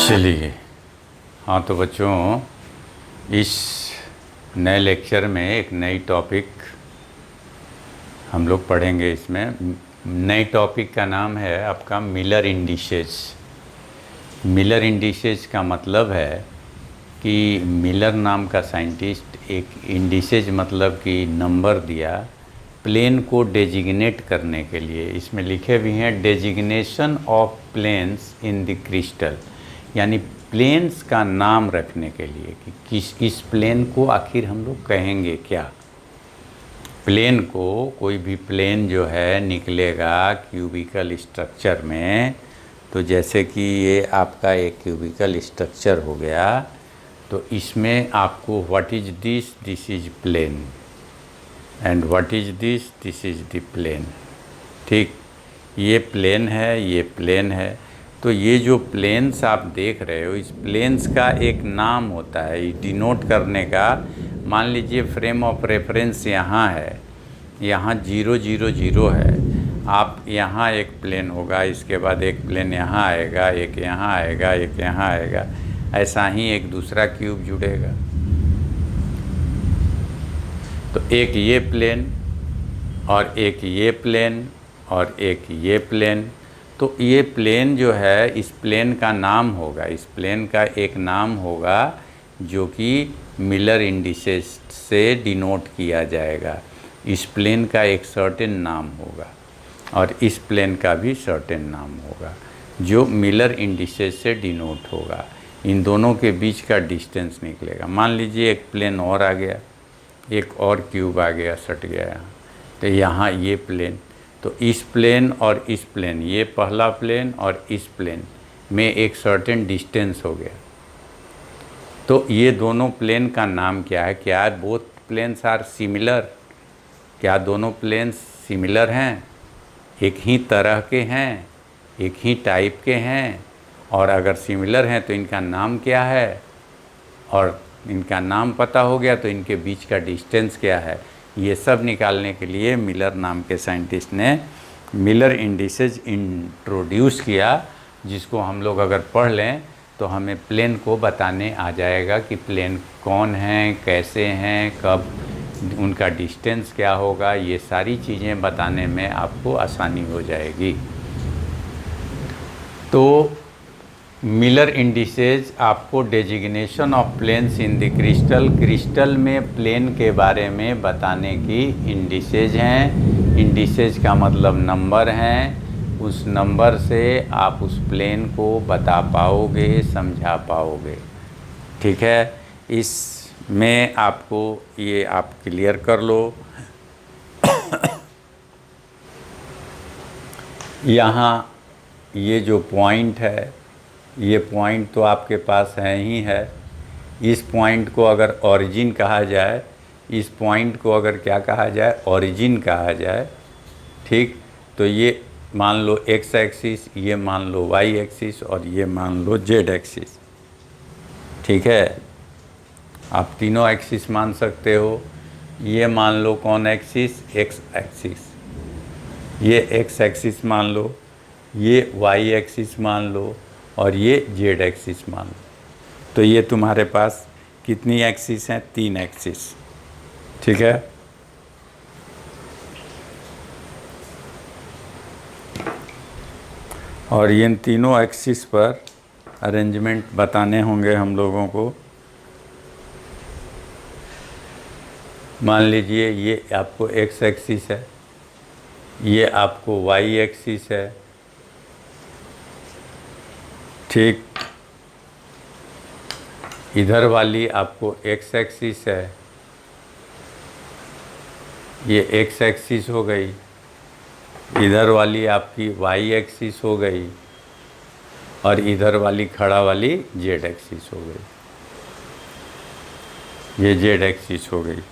चलिए। हाँ तो बच्चों, इस नए लेक्चर में एक नई टॉपिक हम लोग पढ़ेंगे। इसमें नई टॉपिक का नाम है आपका मिलर इंडिसेस। मिलर इंडिसेस का मतलब है कि मिलर नाम का साइंटिस्ट एक इंडिसेस मतलब कि नंबर दिया प्लेन को डेजिग्नेट करने के लिए। इसमें लिखे भी हैं designation of planes in the crystal, यानी प्लेन्स का नाम रखने के लिए कि किस प्लेन को आखिर हम लोग कहेंगे क्या। प्लेन को कोई भी प्लेन जो है निकलेगा क्यूबिकल स्ट्रक्चर में, तो जैसे कि ये आपका एक क्यूबिकल स्ट्रक्चर हो गया, तो इसमें आपको what is this is plane and what is this is the plane. ठीक, ये प्लेन है, ये प्लेन है। तो ये जो प्लेन्स आप देख रहे हो, इस प्लेन्स का एक नाम होता है डिनोट करने का। मान लीजिए फ्रेम ऑफ रेफरेंस यहाँ है, यहाँ 0 0 0 है। आप यहाँ एक प्लेन होगा, इसके बाद एक प्लेन यहाँ आएगा, एक यहाँ आएगा, एक यहाँ आएगा, ऐसा ही एक दूसरा क्यूब जुड़ेगा। तो एक ये प्लेन और एक ये प्लेन और एक ये प्लेन। तो ये प्लेन जो है, इस प्लेन का नाम होगा, इस प्लेन का एक नाम होगा जो कि मिलर इंडिसेस से डिनोट किया जाएगा। इस प्लेन का एक सर्टेन नाम होगा और इस प्लेन का भी सर्टेन नाम होगा जो मिलर इंडिसेस से डिनोट होगा। इन दोनों के बीच का डिस्टेंस निकलेगा। मान लीजिए एक प्लेन और आ गया, एक और क्यूब आ गया, सट गया यहाँ, तो यहाँ ये प्लेन, तो इस प्लेन और इस प्लेन, ये पहला प्लेन और इस प्लेन में एक सर्टेन डिस्टेंस हो गया। तो ये दोनों प्लेन का नाम क्या है? क्या बोथ प्लेन्स आर सिमिलर? क्या दोनों प्लेन्स सिमिलर हैं, एक ही तरह के हैं, एक ही टाइप के हैं? और अगर सिमिलर हैं तो इनका नाम क्या है? और इनका नाम पता हो गया तो इनके बीच का डिस्टेंस क्या है? ये सब निकालने के लिए मिलर नाम के साइंटिस्ट ने मिलर इंडिसेस इंट्रोड्यूस किया, जिसको हम लोग अगर पढ़ लें तो हमें प्लेन को बताने आ जाएगा कि प्लेन कौन हैं, कैसे हैं, कब उनका डिस्टेंस क्या होगा। ये सारी चीज़ें बताने में आपको आसानी हो जाएगी। तो मिलर इंडिसेस आपको designation of planes in the crystal, crystal में प्लेन के बारे में बताने की इंडिसेस हैं। इंडिसेस का मतलब नंबर हैं। उस नंबर से आप उस प्लेन को बता पाओगे, समझा पाओगे। ठीक है, इसमें आपको ये आप क्लियर कर लो। यहाँ ये जो पॉइंट है, ये पॉइंट तो आपके पास है ही है। इस पॉइंट को अगर ओरिजिन कहा जाए, इस पॉइंट को अगर क्या कहा जाए, ओरिजिन कहा जाए। ठीक, तो ये मान लो एक्स एक्सिस, ये मान लो वाई एक्सिस और ये मान लो जेड एक्सिस। ठीक है, आप तीनों एक्सिस मान सकते हो। ये मान लो कौन एक्सिस? X axis. ये एक्स एक्सिस मान लो, ये वाई एक्सिस मान लो और ये जेड एक्सिस मान लो। तो ये तुम्हारे पास कितनी एक्सिस हैं? 3 एक्सिस। ठीक है, और इन तीनों एक्सिस पर अरेंजमेंट बताने होंगे हम लोगों को। मान लीजिए ये आपको एक्स एक्सिस है, ये आपको वाई एक्सिस है। ठीक, इधर वाली आपको एक्स एक्सिस है, ये एक्स एक्सिस हो गई। इधर वाली आपकी वाई एक्सिस हो गई और इधर वाली खड़ा वाली जेड एक्सिस हो गई। ये जेड एक्सिस हो गई।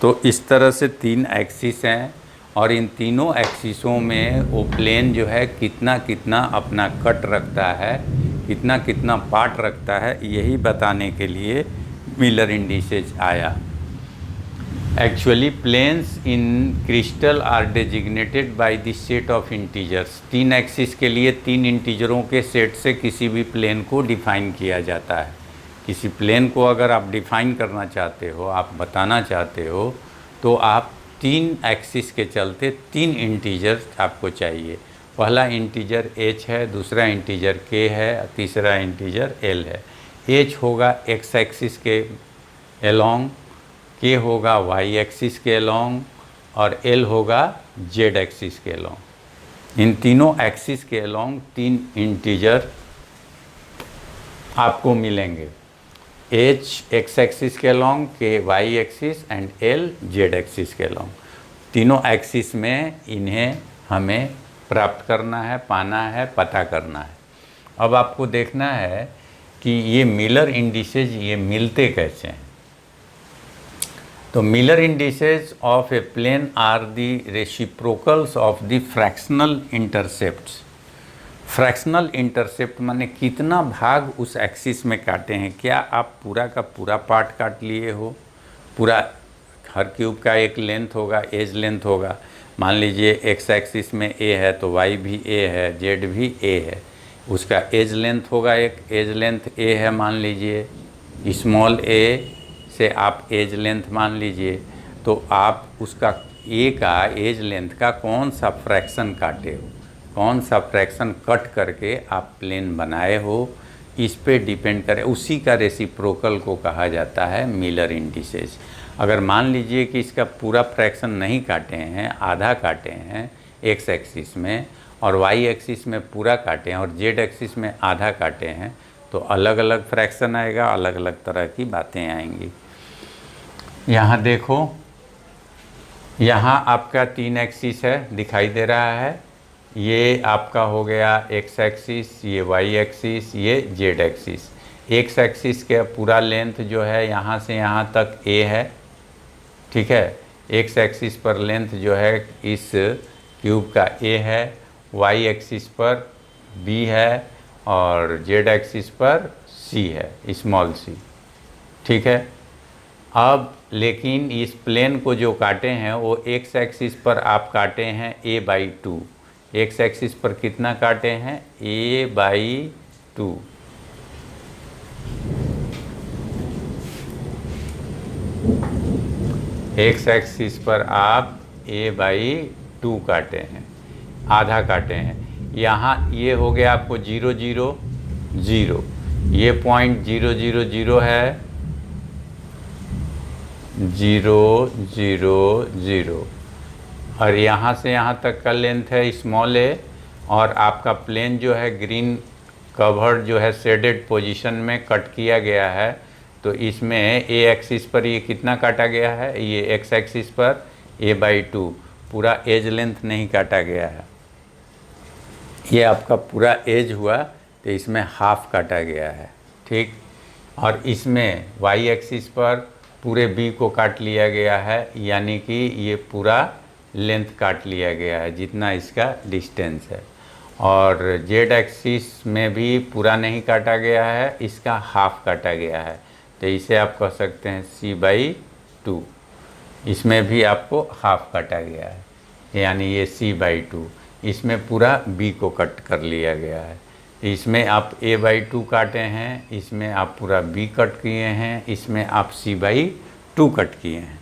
तो इस तरह से 3 एक्सिस हैं और इन तीनों एक्सिसों में वो प्लेन जो है कितना कितना अपना कट रखता है, कितना कितना पार्ट रखता है, यही बताने के लिए मिलर इंडिसेस आया। Actually planes in crystal are designated by the set of integers. 3 axis के लिए 3 इंटीजरों के सेट से किसी भी प्लेन को डिफाइन किया जाता है। किसी प्लेन को अगर आप डिफाइन करना चाहते हो, आप बताना चाहते हो, तो आप 3 एक्सिस के चलते 3 इंटीजर्स आपको चाहिए। पहला इंटीजर h है, दूसरा इंटीजर k है, तीसरा इंटीजर l है। h होगा x एक्सिस के एलोंग, k होगा y एक्सिस के एलोंग और l होगा z एक्सिस के एलोंग। इन तीनों एक्सिस के एलोंग 3 इंटीजर आपको मिलेंगे। h x एक्सिस के along, k y axis and l z axis के एलोंग। तीनों एक्सिस में इन्हें हमें प्राप्त करना है, पाना है, पता करना है। अब आपको देखना है कि ये मिलर इंडिसेज ये मिलते कैसे हैं। तो Miller indices of a plane are the reciprocals of the fractional intercepts. Fractional intercept माने कितना भाग उस एक्सिस में काटे हैं। क्या आप पूरा का पूरा पार्ट काट लिए हो? पूरा हर क्यूब का एक लेंथ होगा, एज लेंथ होगा। मान लीजिए एक्स एक्सिस में ए है तो वाई भी ए है, जेड भी ए है। उसका एज लेंथ होगा, एक एज लेंथ ए है मान लीजिए, स्मॉल ए से आप एज लेंथ मान लीजिए। तो आप उसका ए का एज लेंथ का कौन सा फ्रैक्शन काटे हो, कौन सा फ्रैक्शन कट करके आप प्लेन बनाए हो, इस पे डिपेंड करे। उसी का रेसिप्रोकल को कहा जाता है मिलर इंडिसेज। अगर मान लीजिए कि इसका पूरा फ्रैक्शन नहीं काटे हैं, आधा काटे हैं एक्स एक्सिस में और वाई एक्सिस में पूरा काटे हैं और जेड एक्सिस में आधा काटे हैं, तो अलग अलग फ्रैक्शन आएगा, अलग अलग तरह की बातें आएंगी। यहाँ देखो, यहाँ आपका 3 एक्सिस है, दिखाई दे रहा है। ये आपका हो गया एक्स एक्सिस, ये वाई एक्सिस, ये जेड एक्सिस। एक्स एक्सिस के पूरा लेंथ जो है यहाँ से यहाँ तक ए है, ठीक है। एक्स एक्सिस पर लेंथ जो है इस क्यूब का ए है, वाई एक्सिस पर बी है और जेड एक्सिस पर सी है, स्मॉल सी, ठीक है। अब लेकिन इस प्लेन को जो काटे हैं वो एक्स एक्सिस पर आप काटे हैं a/2। एक्स एक्सिस पर कितना काटे हैं? a/2। एक्स एक्सिस पर आप a/2 काटे हैं, आधा काटे हैं। यहाँ ये हो गया आपको 0 0 0, ये पॉइंट 0 0 0 है, 0 0 0 और यहाँ से यहाँ तक का लेंथ है स्मॉल ए। और आपका प्लेन जो है ग्रीन कवर्ड जो है शेडेड पोजीशन में कट किया गया है, तो इसमें ए एक्सिस पर ये कितना काटा गया है? ये एक्स एक्सिस पर a/2, पूरा एज लेंथ नहीं काटा गया है। ये आपका पूरा एज हुआ तो इसमें हाफ काटा गया है, ठीक। और इसमें वाई एक्सिस पर पूरे बी को काट लिया गया है, यानी कि ये पूरा लेंथ काट लिया गया है जितना इसका डिस्टेंस है। और जेड एक्सिस में भी पूरा नहीं काटा गया है, इसका हाफ काटा गया है, तो इसे आप कह सकते हैं c/2। इसमें भी आपको हाफ काटा गया है, यानी ये c/2। इसमें पूरा b को कट कर लिया गया है। इसमें आप a/2 काटे हैं, इसमें आप पूरा b कट किए हैं, इसमें आप c/2 कट किए हैं।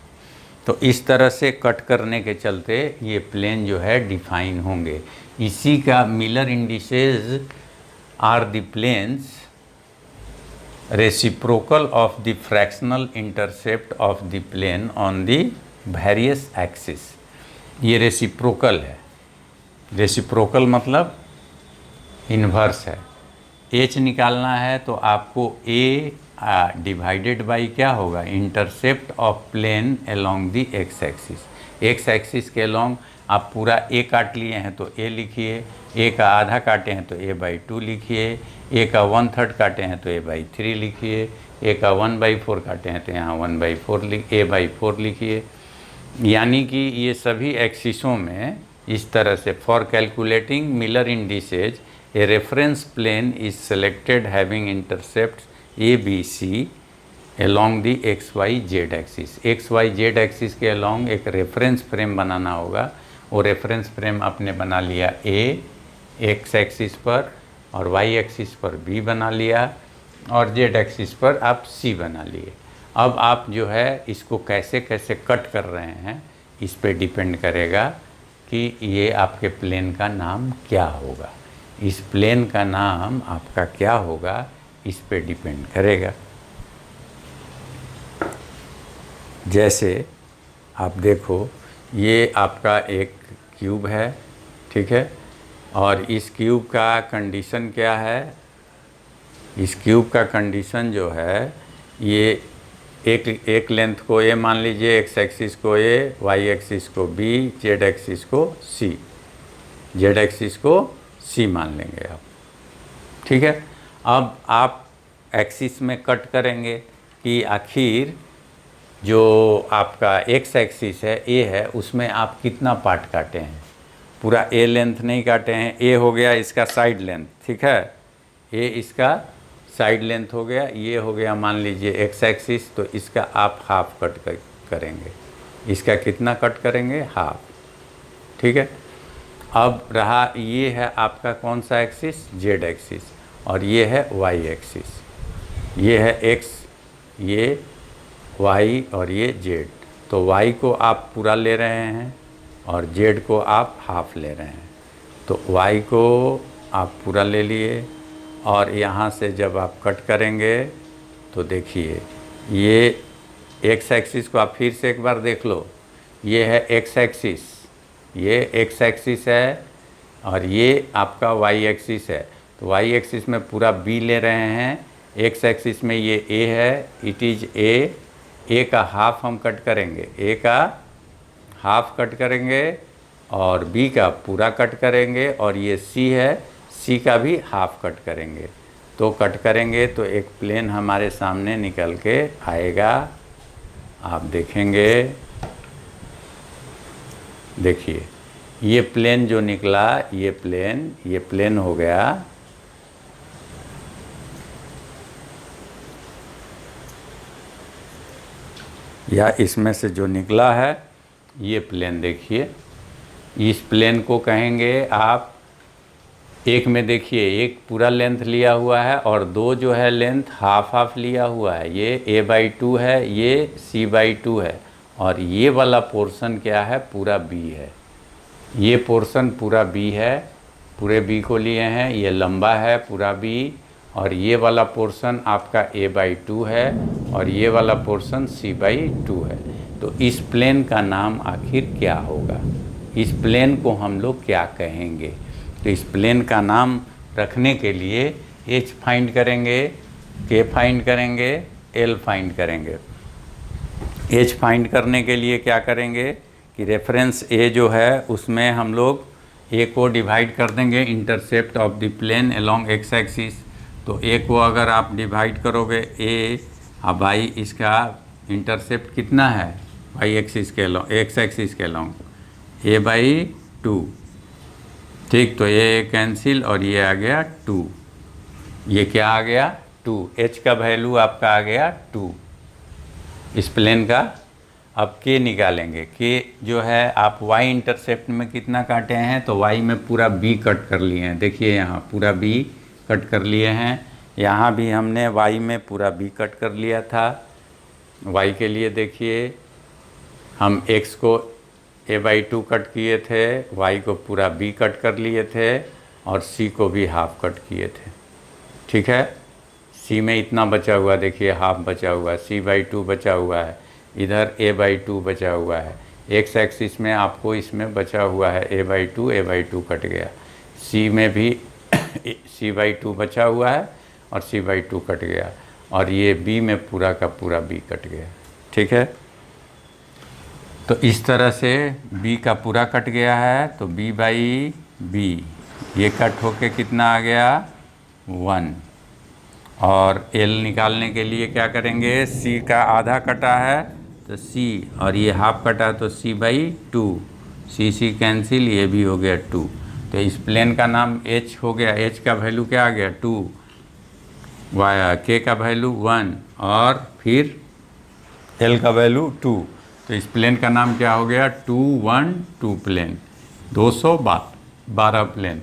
तो इस तरह से कट करने के चलते ये प्लेन जो है डिफाइन होंगे। इसी का Miller indices are the planes reciprocal of the fractional intercept of the plane on the various axis. ये रेसिप्रोकल है। रेसिप्रोकल मतलब इन्वर्स है। h निकालना है तो आपको a डिवाइडेड बाई क्या होगा? Intercept of plane along the X axis. X axis के अलोंग आप पूरा a काट लिए हैं तो a लिखिए, a का आधा काटे हैं तो a/2 लिखिए, a का 1/3 काटे हैं तो a/3 लिखिए, a का 1/4 काटे हैं तो यहाँ 1/4 a/4 लिखिए। यानी कि ये सभी एक्सिसों में इस तरह से for calculating Miller indices a reference plane is selected having intercept a b c along the X Y Z axis. X Y Z axis के along एक रेफरेंस फ्रेम बनाना होगा। वो रेफरेंस फ्रेम आपने बना लिया ए एक्स एक्सिस पर, और वाई एक्सिस पर बी बना लिया, और जेड एक्सिस पर आप सी बना लिए। अब आप जो है इसको कैसे कैसे कट कर रहे हैं इस पे डिपेंड करेगा कि ये आपके प्लेन का नाम क्या होगा। इस प्लेन का नाम आपका क्या होगा इस पे डिपेंड करेगा। जैसे आप देखो, ये आपका एक क्यूब है, ठीक है, और इस क्यूब का कंडीशन क्या है? इस क्यूब का कंडीशन जो है, ये एक लेंथ को ए मान लीजिए, एक्स एक्सिस को ए, वाई एक्सिस को बी, जेड एक्सिस को सी, जेड एक्सिस को सी मान लेंगे आप, ठीक है। अब आप एक्सिस में कट करेंगे कि आखिर जो आपका एक्स एक्सिस है ए है, उसमें आप कितना पार्ट काटे हैं। पूरा ए लेंथ नहीं काटे हैं। ए हो गया इसका साइड लेंथ, ठीक है, ए इसका साइड लेंथ हो गया। ये हो गया मान लीजिए एक्स एक्सिस, तो इसका आप हाफ कट करेंगे। इसका कितना कट करेंगे? हाफ, ठीक है। अब रहा ये है आपका कौन सा एक्सिस? जेड एक्सिस, और ये है वाई एक्सिस। ये है एक्स, ये वाई और ये जेड। तो वाई को आप पूरा ले रहे हैं और जेड को आप हाफ ले रहे हैं। तो वाई को आप पूरा ले लिए, और यहाँ से जब आप कट करेंगे तो देखिए ये एक्स एक्सिस को आप फिर से एक बार देख लो। ये है एक्स एक्सिस, ये एक्स एक्सिस है, और ये आपका वाई एक्सिस है। तो वाई एक्सिस में पूरा बी ले रहे हैं, एक्स एक्सिस में ये ए है, इट इज़ ए का हाफ हम कट करेंगे, ए का हाफ कट करेंगे, और बी का पूरा कट करेंगे, और ये सी है, सी का भी हाफ कट करेंगे। तो कट करेंगे तो एक प्लेन हमारे सामने निकल के आएगा। आप देखेंगे, देखिए ये प्लेन जो निकला, ये प्लेन हो गया या इसमें से जो निकला है ये प्लेन। देखिए इस प्लेन को कहेंगे आप, एक में देखिए एक पूरा लेंथ लिया हुआ है और दो जो है लेंथ हाफ हाफ लिया हुआ है। ये a/2 है, ये c/2 है, और ये वाला पोर्शन क्या है? पूरा b है। ये पोर्शन पूरा b है, पूरे b को लिए हैं, ये लंबा है पूरा b, और ये वाला पोर्शन आपका a/2 है, और ये वाला पोर्शन c/2 है। तो इस प्लेन का नाम आखिर क्या होगा? इस प्लेन को हम लोग क्या कहेंगे? तो इस प्लेन का नाम रखने के लिए h फाइंड करेंगे, k फाइंड करेंगे, l फाइंड करेंगे। h फाइंड करने के लिए क्या करेंगे कि रेफरेंस a जो है उसमें हम लोग a को डिवाइड कर देंगे intercept of the plane along x axis. तो a को अगर आप डिवाइड करोगे a, अब y इसका इंटरसेप्ट कितना है? y एक्सिस के अलोंग, x एक्सिस के अलोंग a/2, ठीक। तो ये कैंसिल और ये आ गया 2। ये क्या आ गया? 2। h का वैल्यू आपका आ गया 2 इस प्लेन का। अब k निकालेंगे। k जो है आप y इंटरसेप्ट में कितना काटे हैं? तो y में पूरा b कट कर लिए हैं। देखिए यहाँ पूरा b कट कर लिए हैं। यहाँ भी हमने y में पूरा b कट कर लिया था। y के लिए देखिए हम x को a/2 कट किए थे, y को पूरा b कट कर लिए थे, और c को भी हाफ कट किए थे, ठीक है। c में इतना बचा हुआ, देखिए हाफ बचा हुआ है, c/2 बचा हुआ है, इधर a/2 बचा हुआ है। x एक्सिस में आपको इसमें बचा हुआ है a/2 कट गया। c में भी c/2 बचा हुआ है और c/2 कट गया, और ये b में पूरा का पूरा b कट गया, ठीक है। तो इस तरह से b का पूरा कट गया है, तो b/b ये कट होके कितना आ गया? 1। और l निकालने के लिए क्या करेंगे? c का आधा कटा है तो c, और ये हाफ कटा है तो c/2, c कैंसिल, ये भी हो गया 2। तो इस प्लेन का नाम h हो गया। h का वैल्यू क्या आ गया? 2। के का वैल्यू 1 और फिर एल का वैल्यू 2। तो इस प्लेन का नाम क्या हो गया? 212 प्लेन, 212 प्लेन।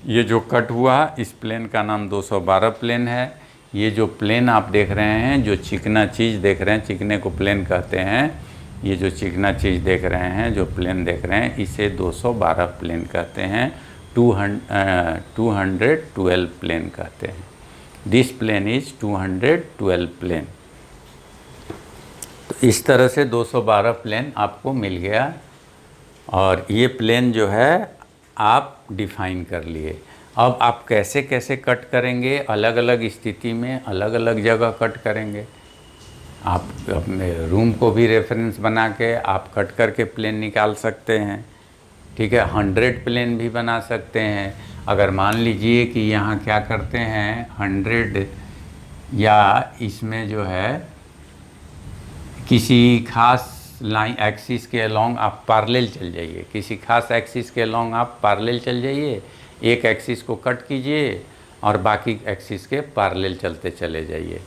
ये जो कट हुआ इस प्लेन का नाम 212 प्लेन है। ये जो प्लेन आप देख रहे हैं, जो चिकना चीज़ देख रहे हैं, चिकने को प्लेन कहते हैं। ये जो चिकना चीज़ देख रहे हैं, जो प्लेन देख रहे हैं, इसे 212 प्लेन कहते हैं, 212 प्लेन कहते हैं। This plane is 212 plane. तो इस तरह से 212 प्लेन आपको मिल गया और ये प्लेन जो है आप डिफाइन कर लिए। अब आप कैसे कैसे कट करेंगे, अलग अलग स्थिति में अलग अलग जगह कट करेंगे। आप अपने रूम को भी रेफरेंस बना के आप कट करके प्लेन निकाल सकते हैं, ठीक है। 100 प्लेन भी बना सकते हैं। अगर मान लीजिए कि यहाँ क्या करते हैं 100, या इसमें जो है किसी खास लाइन एक्सिस के अलोंग आप पैरेलल चल जाइए, किसी खास एक्सिस के अलोंग आप पैरेलल चल जाइए, एक एक्सिस को कट कीजिए और बाकी एक्सिस के पैरेलल चलते चले जाइए,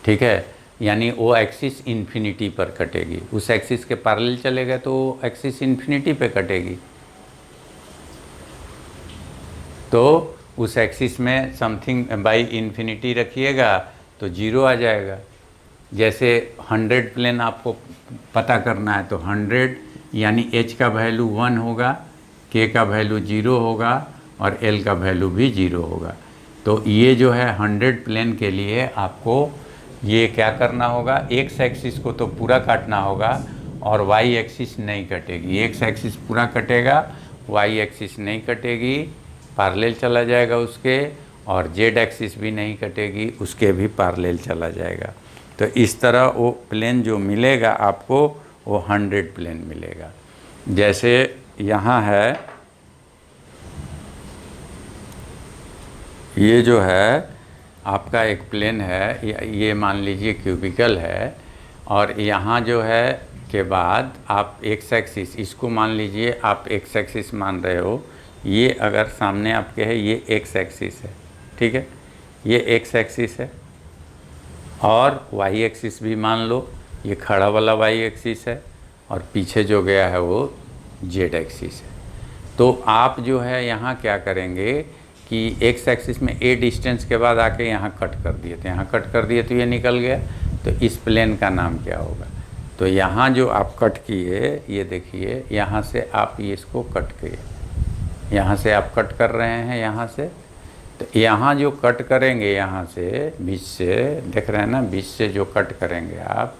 ठीक है। यानी वो एक्सिस इन्फिनिटी पर कटेगी, उस एक्सिस के पैरेलल चलेगा तो एक्सिस इन्फिनिटी पे कटेगी। तो उस एक्सिस में समथिंग बाई इन्फिनिटी रखिएगा तो 0 आ जाएगा। जैसे 100 प्लेन आपको पता करना है तो 100 यानी h का वैल्यू 1 होगा, k का वैल्यू 0 होगा और l का वैल्यू भी 0 होगा। तो ये जो है 100 प्लेन के लिए आपको ये क्या करना होगा, x एक्सिस को तो पूरा काटना होगा और y एक्सिस नहीं कटेगी। x एक्सिस पूरा कटेगा, y एक्सिस नहीं कटेगी, पैरेलल चला जाएगा उसके, और z एक्सिस भी नहीं कटेगी, उसके भी पैरेलल चला जाएगा। तो इस तरह वो प्लेन जो मिलेगा आपको वो 100 प्लेन मिलेगा। जैसे यहाँ है, ये जो है आपका एक प्लेन है, ये मान लीजिए क्यूबिकल है, और यहाँ जो है के बाद आप एक्स एक्सिस, इसको मान लीजिए आप एक्स एक्सिस मान रहे हो, ये अगर सामने आपके है ये एक्स एक्सिस है, ठीक है, ये एक्स एक्सिस है, और वाई एक्सिस भी मान लो, ये खड़ा वाला वाई एक्सिस है, और पीछे जो गया है वो जेड एक्सिस है। तो आप जो है यहाँ क्या करेंगे कि एक्स एक्सिस में ए डिस्टेंस के बाद आके यहाँ कट कर दिए थे, यहाँ कट कर दिए तो ये निकल गया। तो इस प्लेन का नाम क्या होगा? तो यहाँ जो आप कट किए, ये देखिए यहाँ से आप ये इसको कट किए, यहाँ से आप कट कर रहे हैं यहाँ से, तो यहाँ जो कट करेंगे यहाँ से बीच से, देख रहे हैं ना, बीच से जो कट करेंगे आप,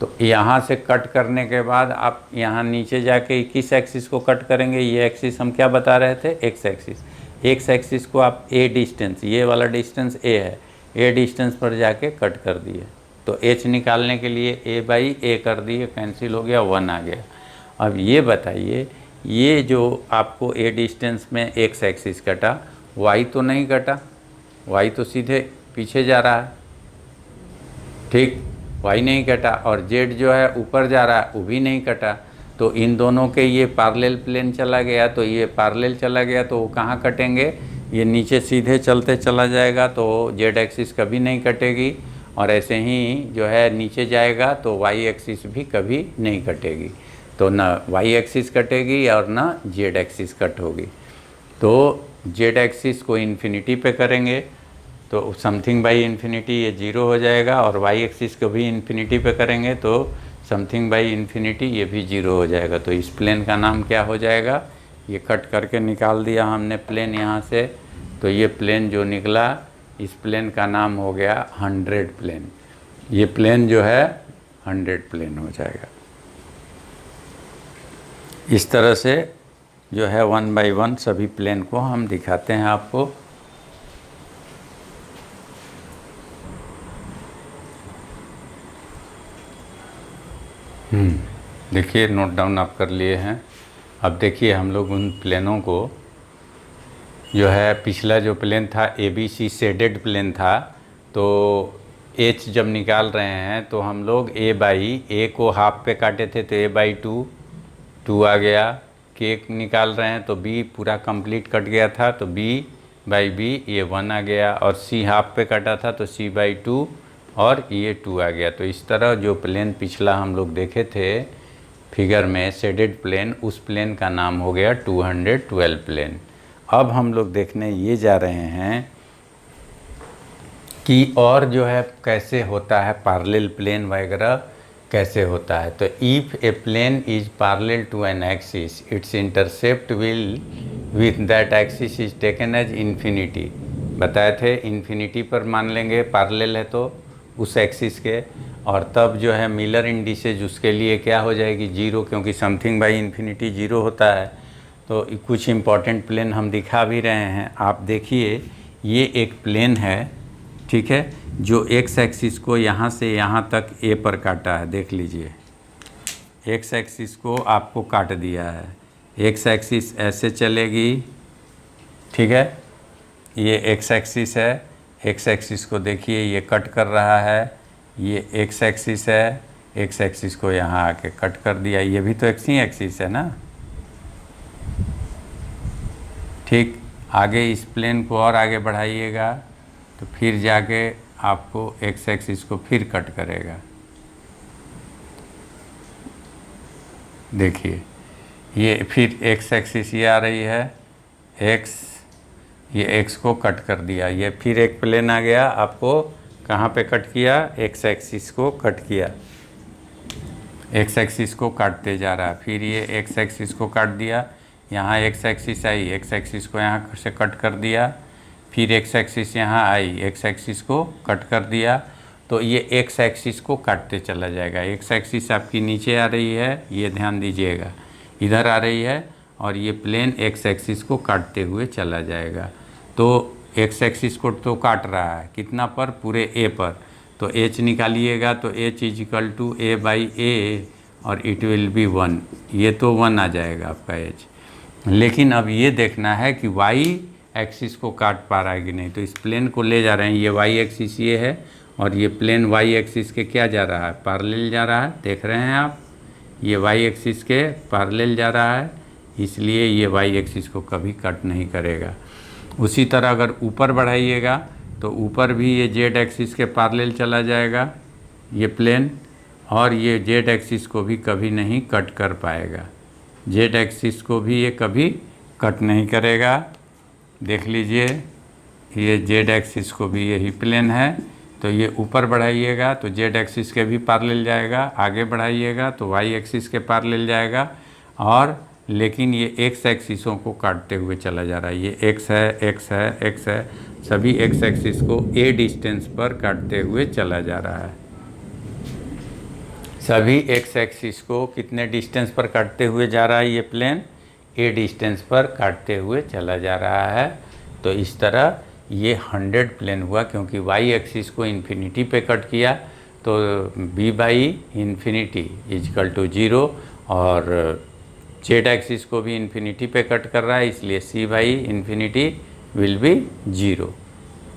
तो यहाँ से कट करने के बाद आप यहाँ नीचे जाके किस एक्सिस को कट करेंगे? ये एक्सिस हम क्या बता रहे थे? X axis. एक्स एक्सिस को आप ए डिस्टेंस, ये वाला डिस्टेंस ए है, ए डिस्टेंस पर जाके कट कर दिए। तो एच निकालने के लिए ए बाई ए कर दिए, कैंसिल हो गया, 1 आ गया। अब ये बताइए, ये जो आपको ए डिस्टेंस में एक्स एक्सिस कटा, वाई तो नहीं कटा, वाई तो सीधे पीछे जा रहा है, ठीक, वाई नहीं कटा, और जेड जो है ऊपर जा रहा है, वो भी नहीं कटा। तो इन दोनों के ये पैरेलल प्लेन चला गया, तो ये पैरेलल चला गया तो वो कहाँ कटेंगे? ये नीचे सीधे चलते चला जाएगा तो जेड एक्सिस कभी नहीं कटेगी, और ऐसे ही जो है नीचे जाएगा तो वाई एक्सिस भी कभी नहीं कटेगी। तो ना वाई एक्सिस कटेगी और ना जेड एक्सिस कट होगी। तो जेड एक्सिस को इन्फिनिटी पे करेंगे तो समथिंग बाई इन्फिनिटी ये 0 हो जाएगा, और वाई एक्सिस को भी इन्फिनिटी पे करेंगे तो समथिंग बाई इन्फिनिटी ये भी 0 हो जाएगा। तो इस प्लेन का नाम क्या हो जाएगा? ये कट करके निकाल दिया हमने प्लेन यहाँ से, तो ये प्लेन जो निकला, इस प्लेन का नाम हो गया 100 प्लेन। ये प्लेन जो है 100 प्लेन हो जाएगा। इस तरह से जो है 1 बाई 1 सभी प्लेन को हम दिखाते हैं आपको। देखिए नोट डाउन आप कर लिए हैं। अब देखिए हम लोग उन प्लेनों को जो है, पिछला जो प्लेन था ABC शेडेड प्लेन था, तो H जब निकाल रहे हैं तो हम लोग A को हाफ पे काटे थे तो A/2 आ गया। K निकाल रहे हैं तो B पूरा कंप्लीट कट गया था तो B बाई बी, ये 1 आ गया, और सी हाफ पे कटा था तो सी बाई 2 और ये 2 आ गया। तो इस तरह जो प्लेन पिछला हम लोग देखे थे फिगर में शेडेड प्लेन, उस प्लेन का नाम हो गया 212 प्लेन। अब हम लोग देखने ये जा रहे हैं कि और जो है कैसे होता है पैरेलल प्लेन वगैरह कैसे होता है। तो if a plane is parallel to an axis, its intercept will with that axis is taken as infinity. बताए थे इन्फिनिटी पर मान लेंगे पैरेलल है तो उस एक्सिस के, और तब जो है मिलर इंडिसेज उसके लिए क्या हो जाएगी 0, क्योंकि समथिंग बाई इन्फिनिटी 0 होता है। तो कुछ इम्पॉर्टेंट प्लेन हम दिखा भी रहे हैं। आप देखिए ये एक प्लेन है, ठीक है, जो एक्स एक्सिस को यहाँ से यहाँ तक ए पर काटा है। देख लीजिए एक्स एक्सिस को आपको काट दिया है। एक्स एक्सिस ऐसे चलेगी, ठीक है, ये एक्स एक्सिस है। एक्स एक्सिस को देखिए ये कट कर रहा है, ये एक्स एक्सिस है, एक्स एक्सिस को यहाँ आके कट कर दिया। ये भी तो एक्स ही एक्सिस है ना। ठीक, आगे इस प्लेन को और आगे बढ़ाइएगा तो फिर जाके आपको एक्स एक्सिस को फिर कट करेगा। देखिए ये फिर एक्स एक्सिस ये आ रही है, एक्स, ये एक्स को कट कर दिया। ये फिर एक प्लेन आ गया, आपको कहाँ पे कट किया, एक्स एक्सिस को कट किया। एक्स एक्सिस को काटते जा रहा है, फिर ये एक्स एक्सिस को काट दिया। यहाँ एक्स एक्सिस आई, एक्स एक्सिस को यहाँ से कट कर दिया। फिर एक्स एक्सिस यहाँ आई, एक्स एक्सिस को कट कर दिया। तो ये एक्स एक्सिस को काटते चला जाएगा। एक्स एक्सिस आपकी नीचे आ रही है, ये ध्यान दीजिएगा, इधर आ रही है, और ये प्लेन एक्स एक्सिस को काटते हुए चला जाएगा। तो एक्स एक्सिस को तो काट रहा है कितना पर, पूरे ए पर। तो एच निकालिएगा तो H is equal to A by A, और इट विल बी 1। ये तो 1 आ जाएगा आपका एच। लेकिन अब ये देखना है कि वाई एक्सिस को काट पा रहा है कि नहीं। तो इस प्लेन को ले जा रहे हैं, ये वाई एक्सिस ये है, और ये प्लेन वाई एक्सिस के क्या जा रहा है, पैरेलल जा रहा है। देख रहे हैं आप, ये वाई एक्सिस के पैरेलल जा रहा है, इसलिए ये वाई एक्सिस को कभी कट नहीं करेगा। उसी तरह अगर ऊपर बढ़ाइएगा तो ऊपर भी ये जेड एक्सिस के पैरेलल चला जाएगा ये प्लेन, और ये जेड एक्सिस को भी कभी नहीं कट कर पाएगा। जेड एक्सिस को भी ये कभी कट नहीं करेगा। देख लीजिए ये जेड एक्सिस को भी यही प्लेन है, तो ये ऊपर बढ़ाइएगा तो जेड एक्सिस के भी पैरेलल जाएगा, आगे बढ़ाइएगा तो वाई एक्सिस के पैरेलल जाएगा, और लेकिन ये एक्स एक्सिसों को काटते हुए चला जा रहा है। ये एक्स है, एक्स है, एक्स है, सभी एक्स एक्सिस को ए डिस्टेंस पर काटते हुए चला जा रहा है। सभी एक्स एक्सिस को कितने डिस्टेंस पर काटते हुए जा रहा है ये प्लेन, ए डिस्टेंस पर काटते हुए चला जा रहा है। तो इस तरह ये 100 प्लेन हुआ, क्योंकि वाई एक्सिस को इन्फिनिटी पे कट किया तो B by infinity equal to 0, और जेड एक्सिस को भी इन्फिनिटी पे कट कर रहा है, इसलिए सी बाई इन्फिनिटी विल बी 0।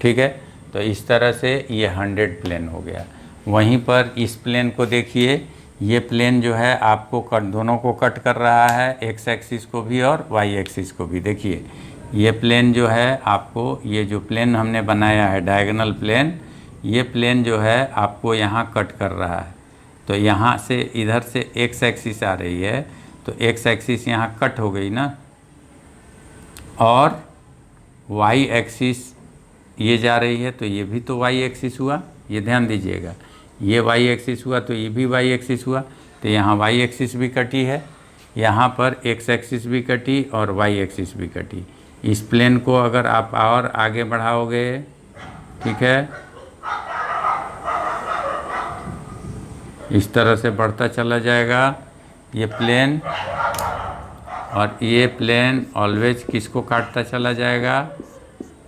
ठीक है, तो इस तरह से ये 100 प्लेन हो गया। वहीं पर इस प्लेन को देखिए, ये प्लेन जो है आपको दोनों को कट कर रहा है, एक्स एक्सिस को भी और वाई एक्सिस को भी। देखिए ये प्लेन जो है आपको, ये जो प्लेन हमने बनाया है डायगोनल प्लेन, ये प्लेन जो है आपको यहाँ कट कर रहा है। तो यहाँ से इधर से एक्स एक्सिस आ रही है, तो एक्स एक्सिस यहाँ कट हो गई ना, और वाई एक्सिस ये जा रही है, तो ये भी तो वाई एक्सिस हुआ। ये ध्यान दीजिएगा, ये वाई एक्सिस हुआ तो ये भी वाई एक्सिस हुआ, तो यहाँ वाई एक्सिस भी कटी है, यहाँ पर एक्स एक्सिस भी कटी और वाई एक्सिस भी कटी। इस प्लेन को अगर आप और आगे बढ़ाओगे, ठीक है, इस तरह से बढ़ता चला जाएगा ये प्लेन, और ये प्लेन ऑलवेज किसको काटता चला जाएगा,